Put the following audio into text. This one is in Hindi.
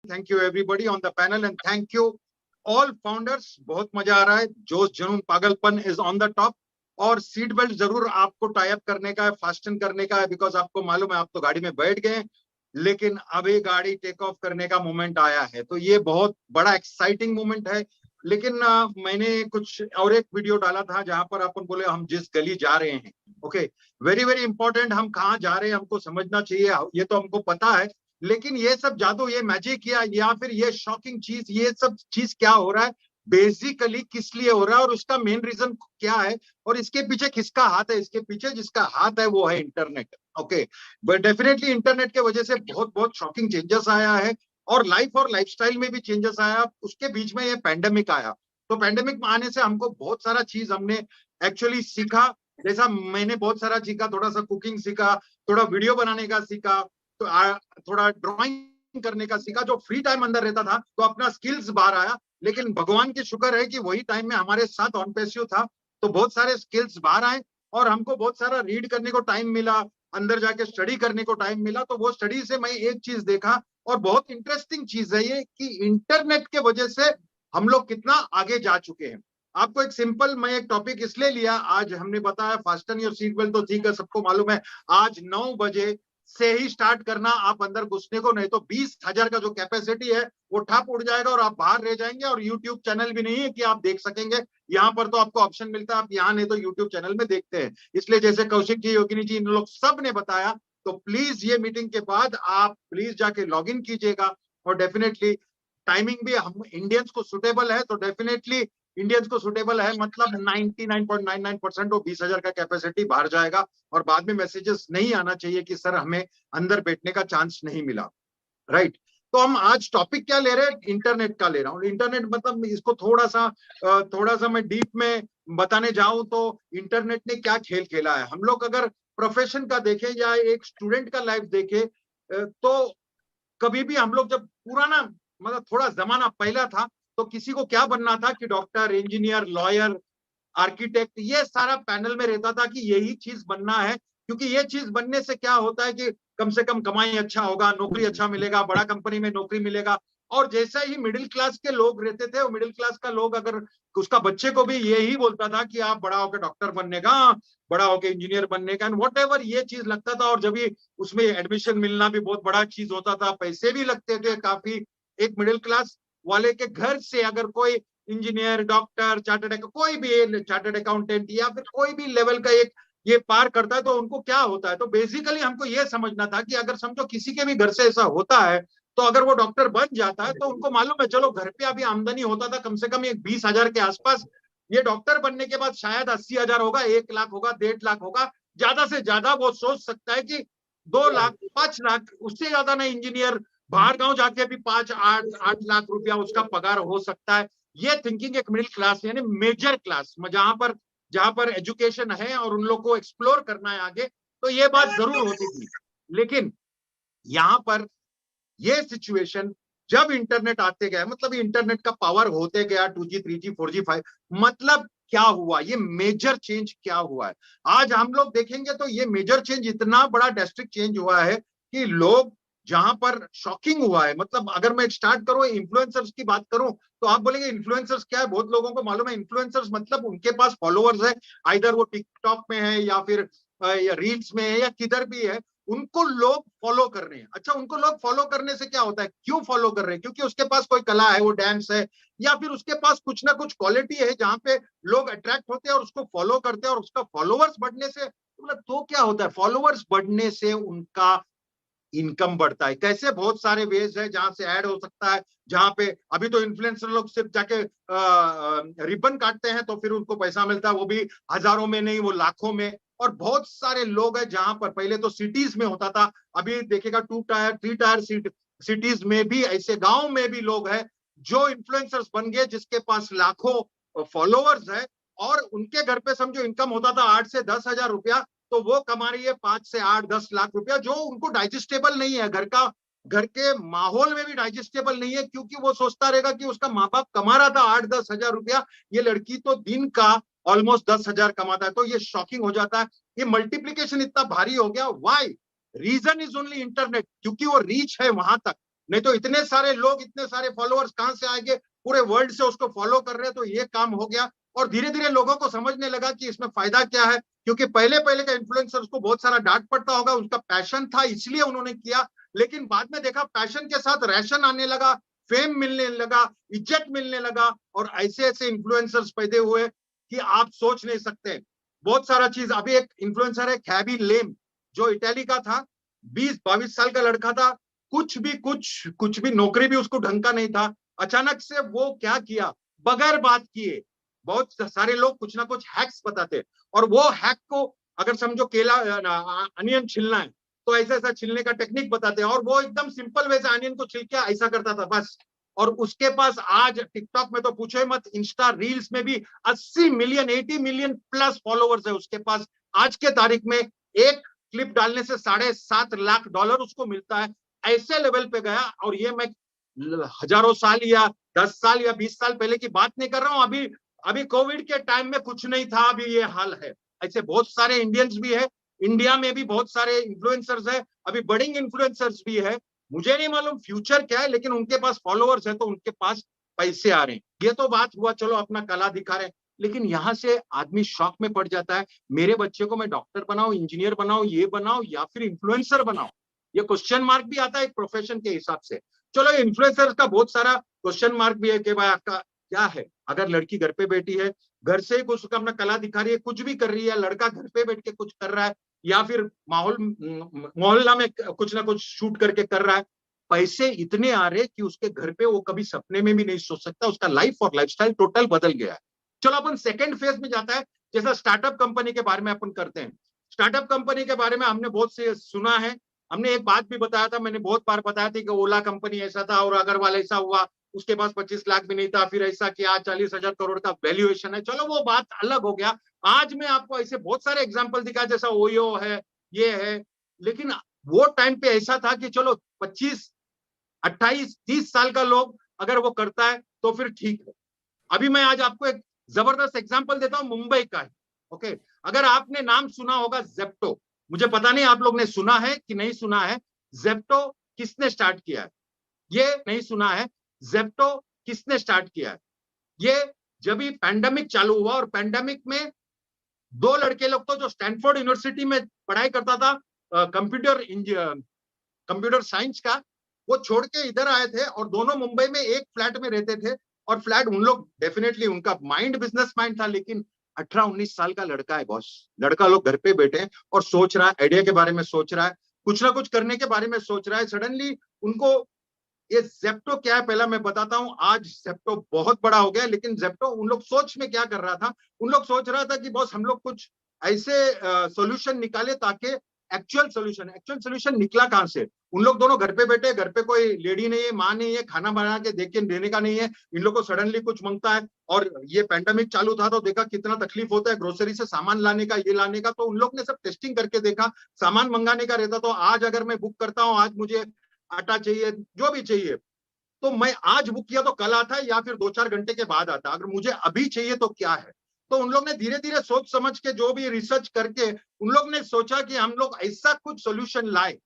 Thank you everybody on the panel and thank you all founders. बहुत मजा आ रहा है, जोश जुनून पागलपन इज ऑन द टॉप। और सीट बेल्ट जरूर आपको टाई अप करने का है, फास्टन करने का है, बिकॉज आपको मालूम है आप तो गाड़ी में बैठ गए, लेकिन अभी गाड़ी टेक ऑफ करने का मोमेंट आया है, तो ये बहुत बड़ा एक्साइटिंग मोमेंट है। लेकिन मैंने कुछ और एक वीडियो डाला था जहां पर अपन बोले हम जिस गली जा रहे हैं, ओके, वेरी वेरी इंपॉर्टेंट, हम कहाँ जा रहे हैं हमको समझना चाहिए, ये तो हमको पता है, लेकिन ये सब जादू, ये मैजिक या फिर ये शॉकिंग चीज, ये सब चीज क्या हो रहा है, बेसिकली किस लिए हो रहा है और उसका मेन रीजन क्या है, और इसके पीछे किसका हाथ है? इसके पीछे जिसका हाथ है वो है internet. Okay, but definitely internet के वजह से बहुत बहुत शॉकिंग चेंजेस आया है, और लाइफ और लाइफस्टाइल में भी चेंजेस आया। उसके बीच में ये पैंडेमिक आया, तो पैंडेमिक आने से हमको बहुत सारा चीज हमने एक्चुअली सीखा। जैसा मैंने बहुत सारा सीखा, थोड़ा सा कुकिंग सीखा, थोड़ा वीडियो बनाने का सीखा, तो थोड़ा ड्राइंग करने का सीखा, जो फ्री टाइम अंदर रहता था तो अपना स्किल्स बाहर आया। लेकिन भगवान की शुक्र है कि वही टाइम में हमारे साथ ऑन पेसियो था, तो बहुत सारे स्किल्स बाहर आए और हमको बहुत सारा रीड करने को टाइम मिला, अंदर जाके स्टडी करने को टाइम मिला। तो वो स्टडी से मैं एक चीज देखा, और बहुत इंटरेस्टिंग चीज है ये, कि इंटरनेट के वजह से हम लोग कितना आगे जा चुके हैं। आपको एक सिंपल, मैं एक टॉपिक इसलिए लिया, आज हमने बताया फास्टन योर सीट बेल्ट, तो ठीक है, सबको मालूम है आज 9 बजे से ही स्टार्ट करना, आप अंदर घुसने को, नहीं तो 20,000 का जो कैपेसिटी है वो ठप उड़ जाएगा और आप बाहर रह जाएंगे। और यूट्यूब चैनल भी नहीं है कि आप देख सकेंगे, यहाँ पर तो आपको ऑप्शन मिलता है, आप यहाँ नहीं तो यूट्यूब चैनल में देखते हैं। इसलिए जैसे कौशिक जी, योगिनी जी, इन लोग सब ने बताया, तो प्लीज ये मीटिंग के बाद आप प्लीज जाके लॉग इन कीजिएगा। और डेफिनेटली टाइमिंग भी हम इंडियंस को सुटेबल है, तो डेफिनेटली इंडियंस को सुटेबल है, मतलब 99.99% वो 20,000 का कैपेसिटी बाहर जाएगा, और बाद में मैसेजेस नहीं आना चाहिए कि सर हमें अंदर बैठने का चांस नहीं मिला, राइट। तो हम आज टॉपिक क्या ले रहे हैं? इंटरनेट का ले रहा हूँ। इंटरनेट मतलब इसको थोड़ा सा मैं डीप में बताने जाऊं तो इंटरनेट ने क्या खेल खेला है। हम लोग अगर प्रोफेशन का देखें या एक स्टूडेंट का लाइफ देखें, तो कभी भी हम लोग जब पुराना, मतलब थोड़ा जमाना पहला था, तो किसी को क्या बनना था कि डॉक्टर, इंजीनियर, लॉयर, आर्किटेक्ट, ये सारा पैनल में रहता था कि यही चीज बनना है, क्योंकि ये चीज बनने से क्या होता है कि कम से कम कमाई अच्छा होगा, नौकरी अच्छा मिलेगा, बड़ा कंपनी में नौकरी मिलेगा। और जैसा ही मिडिल क्लास के लोग रहते थे, वो मिडिल क्लास का लोग अगर उसका बच्चे को भी यही बोलता था कि आप बड़ा होकर डॉक्टर बनने का, बड़ा होकर इंजीनियर बनने का, वॉट एवर ये चीज लगता था। और जब भी उसमें एडमिशन मिलना भी बहुत बड़ा चीज होता था, पैसे भी लगते थे काफी। एक मिडिल क्लास वाले के घर से अगर कोई इंजीनियर, डॉक्टर, कोई भी चार्टर्ड अकाउंटेंट या फिर कोई भी लेवल का एक ये पार करता है, तो उनको क्या होता है? तो बेसिकली हमको ये समझना था कि अगर समझो किसी के भी घर से ऐसा होता है, तो अगर वो डॉक्टर बन जाता है, तो उनको मालूम है चलो घर पे अभी आमदनी होता था कम से कम एक 20,000 के आसपास, ये डॉक्टर बनने के बाद शायद 80,000 होगा, 1 लाख होगा, 1.5 लाख होगा, ज्यादा से ज्यादा वो सोच सकता है कि 2 लाख, 5 लाख, उससे ज्यादा ना। इंजीनियर बाहर गांव जाके भी 5-8 लाख रुपया उसका पगार हो सकता है। ये थिंकिंग एक मिडिल क्लास यानी मेजर क्लास, जहां पर एजुकेशन है और उन लोग को एक्सप्लोर करना है आगे, तो ये बात जरूर होती थी। लेकिन यहां पर ये सिचुएशन जब इंटरनेट आते गया, मतलब इंटरनेट का पावर होते गया, 2G, 3G, 4G, 5, मतलब क्या हुआ, ये मेजर चेंज क्या हुआ है आज हम लोग देखेंगे। तो ये मेजर चेंज इतना बड़ा ड्रास्टिक चेंज हुआ है कि लोग, जहां पर शॉकिंग हुआ है, मतलब अगर मैं स्टार्ट करूं इन्फ्लुएंसर्स की बात करूं, तो आप बोलेंगे इन्फ्लुएंसर्स क्या है? बहुत लोगों को मालूम है इन्फ्लुएंसर्स मतलब उनके पास फॉलोअर्स है, आइदर वो टिकटॉक में है या फिर या रील्स में है या किधर भी है, उनको लोग फॉलो कर रहे हैं। अच्छा, उनको लोग फॉलो करने से क्या होता है? क्यों फॉलो कर रहे हैं? क्योंकि उसके पास कोई कला है, वो डांस है, या फिर उसके पास कुछ ना कुछ क्वालिटी है जहां पे लोग अट्रैक्ट होते हैं और उसको फॉलो करते हैं, और उसका फॉलोअर्स बढ़ने से, मतलब तो क्या होता है? फॉलोअर्स बढ़ने से उनका इनकम बढ़ता है। कैसे? बहुत सारे वेज है जहां से ऐड हो सकता है, जहां पे अभी तो इन्फ्लुएंसर लोग सिर्फ जाके रिबन काटते हैं तो फिर उनको पैसा मिलता है, वो भी हजारों में नहीं, वो लाखों में। और बहुत सारे लोग हैं जहां पर पहले तो सिटीज में होता था, अभी देखेगा 2 टायर 3 टायर सिटीज में भी, ऐसे गांव में भी लोग हैं जो इन्फ्लुएंसर्स बन गए, जिसके पास लाखों फॉलोअर्स है, और उनके घर पे समझो इनकम होता था 8 से 10 हजार रुपया, तो वो कमा रही है 5 से 8-10 लाख रुपया, जो उनको डाइजेस्टेबल नहीं है। घर के माहौल में भी डाइजेस्टेबल नहीं है, क्योंकि वो सोचता रहेगा कि उसका माँ बाप कमा रहा था 8-10 हजार रुपया, ये लड़की तो दिन का ऑलमोस्ट 10 हजार कमाता है। तो ये शॉकिंग हो जाता है, ये मल्टीप्लीकेशन इतना भारी हो गया। Why? Reason is only internet, क्योंकि वो रीच है वहां तक। नहीं तो इतने सारे लोग, इतने सारे फॉलोअर्स कहां से आएंगे, पूरे वर्ल्ड से उसको फॉलो कर रहे हैं, तो ये काम हो गया। और धीरे धीरे लोगों को समझने लगा कि इसमें फायदा क्या है, क्योंकि पहले पहले का इन्फ्लुएंसर्स को बहुत सारा डांट पड़ता होगा, उसका पैशन था इसलिए उन्होंने किया, लेकिन बाद में देखा पैशन के साथ रैशन आने लगा, फेम मिलने लगा, इज्जत मिलने लगा, और ऐसे ऐसे इन्फ्लुएंसर्स पैदा हुए कि आप सोच नहीं सकते। बहुत सारा चीज, अभी एक इन्फ्लुएंसर है खैबी लेम, जो इटली का था, 20-22 साल का लड़का था, कुछ भी नौकरी भी उसको ढंग का नहीं था। अचानक से वो क्या किया, बगैर बात किए, बहुत सारे लोग कुछ ना कुछ हैक्स बताते, और वो हैक को, अगर समझो केला अनियन छिलना है तो ऐसा ऐसा छिलने का टेक्निक बताते हैं, और वो एकदम सिंपल वे से अनियन को छिल के ऐसा करता था बस। और उसके पास आज टिकटॉक में तो पूछो मत, इंस्टा रील्स में भी 80 मिलियन 80 मिलियन प्लस फॉलोवर्स है उसके पास। आज के तारीख में एक क्लिप डालने से $7.5 लाख उसको मिलता है, ऐसे लेवल पे गया। और ये मैं हजारों साल या 10 साल या 20 साल पहले की बात नहीं कर रहा हूं, अभी अभी कोविड के टाइम में कुछ नहीं था, अभी ये हाल है। ऐसे बहुत सारे इंडियंस भी है, इंडिया में भी बहुत सारे इन्फ्लुएंसर्स है, अभी बडिंग इन्फ्लुएंसर्स भी है। मुझे नहीं मालूम फ्यूचर क्या है, लेकिन उनके पास फॉलोअर्स है तो उनके पास पैसे आ रहे हैं। ये तो बात हुआ, चलो अपना कला दिखा रहे हैं, लेकिन यहां से आदमी शॉक में पड़ जाता है, मेरे बच्चे को मैं डॉक्टर बनाऊं, इंजीनियर बनाऊं, ये बनाऊं या फिर इन्फ्लुएंसर बनाऊं, ये क्वेश्चन मार्क भी आता है एक प्रोफेशन के हिसाब से। चलो इन्फ्लुएंसर का बहुत सारा क्वेश्चन मार्क भी है कि भाई आपका क्या है। अगर लड़की घर पे बैठी है, घर से ही कुछ अपना कला दिखा रही है, कुछ भी कर रही है, लड़का घर पे बैठ के कुछ कर रहा है, या फिर मोहल्ला में कुछ ना कुछ शूट करके कर रहा है, पैसे इतने आ रहे कि उसके घर पे वो कभी सपने में भी नहीं सोच सकता, उसका लाइफ और लाइफस्टाइल टोटल बदल गया है। चलो अपन सेकंड फेज में जाता है, जैसा स्टार्टअप कंपनी के बारे में अपन करते हैं। स्टार्टअप कंपनी के बारे में हमने बहुत से सुना है, हमने एक बात भी बताया था, मैंने बहुत बार बताया था कि ओला कंपनी ऐसा था और अग्रवाल ऐसा हुआ, उसके पास 25 लाख भी नहीं था, फिर ऐसा किया 40,000 करोड़ का वैल्यूएशन है। चलो वो बात अलग हो गया। आज मैं आपको ऐसे बहुत सारे एग्जाम्पल दिखा, जैसा ओयो है, ये है, लेकिन वो टाइम पे ऐसा था कि चलो 25 28 30 साल का लोग अगर वो करता है तो फिर ठीक है। अभी मैं आज आपको एक जबरदस्त एग्जांपल देता हूं मुंबई का है। ओके, अगर आपने नाम सुना होगा जेप्टो, मुझे पता नहीं आप लोग ने सुना है कि नहीं सुना है। जेप्टो किसने स्टार्ट किया है, ये नहीं सुना है। जेप्टो किसने स्टार्ट किया है, ये जब भी पैंडेमिक चालू हुआ, और पैंडेमिक में दो लड़के लोग तो जो स्टैनफोर्ड यूनिवर्सिटी में पढ़ाई करता था कंप्यूटर साइंस का, वो छोड़ के इधर आए थे, और दोनों मुंबई में एक फ्लैट में रहते थे। और फ्लैट उन लोग डेफिनेटली उनका माइंड बिजनेस माइंड था, लेकिन 18-19 साल का लड़का है बॉस, लड़का लोग घर पे बैठे हैं और सोच रहा है, आइडिया के बारे में सोच रहा है, कुछ ना कुछ करने के बारे में सोच रहा है। सडनली उनको ये जेप्टो क्या है पहला मैं बताता हूं। आज जेप्टो बहुत बड़ा हो गया, लेकिन जेप्टो उन लोग सोच में क्या कर रहा था, उन लोग सोच रहा था कि बॉस हम लोग कुछ ऐसे सॉल्यूशन निकाले ताकि एक्चुअल सोल्यूशन निकला कहां से। उन लोग दोनों घर पे बैठे, घर पे कोई लेडी नहीं है, माँ नहीं है, खाना बना के देख के देने का नहीं है, इन लोग को सडनली कुछ मांगता है। और ये पैंडेमिक चालू था तो देखा कितना तकलीफ होता है ग्रोसरी से सामान लाने का, ये लाने का, तो उन लोग ने सब टेस्टिंग करके देखा, सामान मंगाने का रहता तो आज अगर मैं बुक करता हूँ, आज मुझे आटा चाहिए, जो भी चाहिए, तो मैं आज बुक किया तो कल आता है या फिर 2-4 घंटे के बाद आता, अगर मुझे अभी चाहिए तो क्या है। तो उन लोग ने धीरे धीरे सोच समझ के जो भी रिसर्च करके उन लोग ने सोचा कि हम लोग ऐसा कुछ सोल्यूशन लाए